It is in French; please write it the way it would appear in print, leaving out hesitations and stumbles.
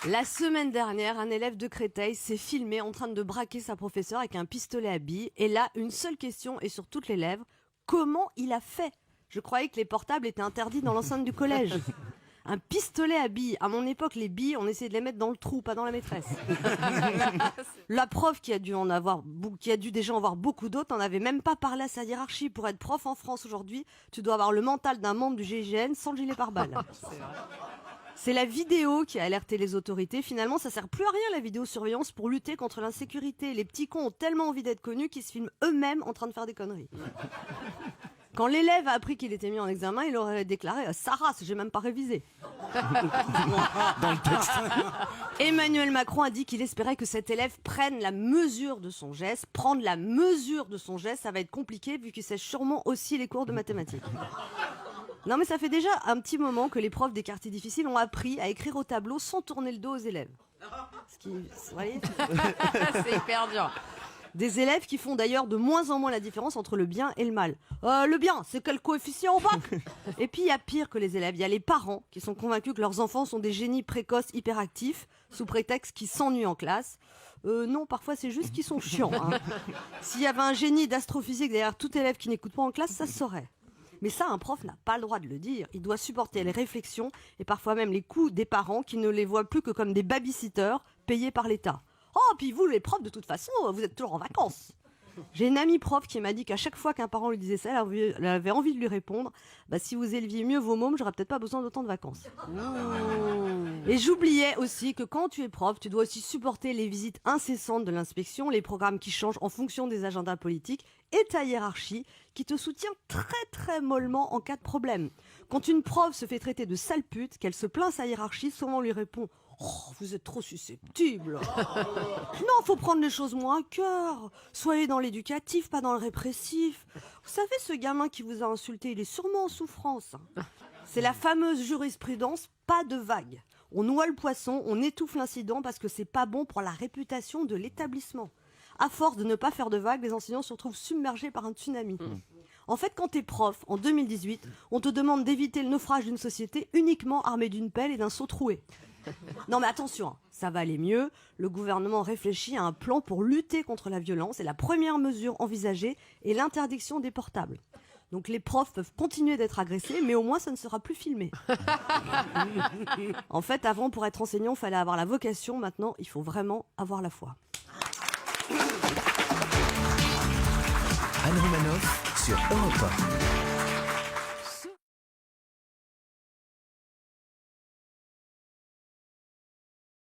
La semaine dernière, un élève de Créteil s'est filmé en train de braquer sa professeure avec un pistolet à billes. Et là, une seule question est sur toutes les lèvres. Comment il a fait ? Je croyais que les portables étaient interdits dans l'enceinte du collège. Un pistolet à billes. À mon époque, les billes, on essayait de les mettre dans le trou, pas dans la maîtresse. La prof qui a dû déjà en avoir beaucoup d'autres, n'en avait même pas parlé à sa hiérarchie. Pour être prof en France aujourd'hui, tu dois avoir le mental d'un membre du GIGN sans le gilet pare-balles. C'est la vidéo qui a alerté les autorités. Finalement, ça sert plus à rien la vidéosurveillance pour lutter contre l'insécurité. Les petits cons ont tellement envie d'être connus qu'ils se filment eux-mêmes en train de faire des conneries. Quand l'élève a appris qu'il était mis en examen, il aurait déclaré « sa race, j'ai même pas révisé ». Dans le texte. Emmanuel Macron a dit qu'il espérait que cet élève prenne la mesure de son geste. Prendre la mesure de son geste, ça va être compliqué vu qu'il sait sûrement aussi les cours de mathématiques. Non mais ça fait déjà un petit moment que les profs des quartiers difficiles ont appris à écrire au tableau sans tourner le dos aux élèves. Vous voyez, C'est hyper dur. des élèves qui font d'ailleurs de moins en moins la différence entre le bien et le mal. Le bien, c'est quel coefficient au bac ? Et puis il y a pire que les élèves, il y a les parents qui sont convaincus que leurs enfants sont des génies précoces hyperactifs sous prétexte qu'ils s'ennuient en classe. Non, parfois c'est juste qu'ils sont chiants. Hein. S'il y avait un génie d'astrophysique derrière tout élève qui n'écoute pas en classe, ça se saurait. Mais ça, un prof n'a pas le droit de le dire. Il doit supporter les réflexions et parfois même les coups des parents qui ne les voient plus que comme des babysitters payés par l'État. Oh, puis vous, les profs, de toute façon, vous êtes toujours en vacances. J'ai une amie prof qui m'a dit qu'à chaque fois qu'un parent lui disait ça, elle avait envie de lui répondre « Si vous éleviez mieux vos mômes, j'aurais peut-être pas besoin d'autant de vacances. » Et j'oubliais aussi que quand tu es prof, tu dois aussi supporter les visites incessantes de l'inspection, les programmes qui changent en fonction des agendas politiques et ta hiérarchie qui te soutient très très mollement en cas de problème. Quand une prof se fait traiter de sale pute, qu'elle se plaint sa hiérarchie, souvent on lui répond « Oh, vous êtes trop susceptible. Non, faut prendre les choses moins à cœur. Soyez dans l'éducatif, pas dans le répressif. Vous savez, ce gamin qui vous a insulté, il est sûrement en souffrance. » C'est la fameuse jurisprudence « pas de vague ». On noie le poisson, on étouffe l'incident parce que c'est pas bon pour la réputation de l'établissement. À force de ne pas faire de vagues, les enseignants se retrouvent submergés par un tsunami. En fait, quand t'es prof, en 2018, on te demande d'éviter le naufrage d'une société uniquement armée d'une pelle et d'un seau troué. Non mais attention, hein, ça va aller mieux. Le gouvernement réfléchit à un plan pour lutter contre la violence et la première mesure envisagée est l'interdiction des portables. Donc les profs peuvent continuer d'être agressés, mais au moins ça ne sera plus filmé. En fait, avant, pour être enseignant, il fallait avoir la vocation. Maintenant, il faut vraiment avoir la foi. Anne Romanoff sur Europe 1.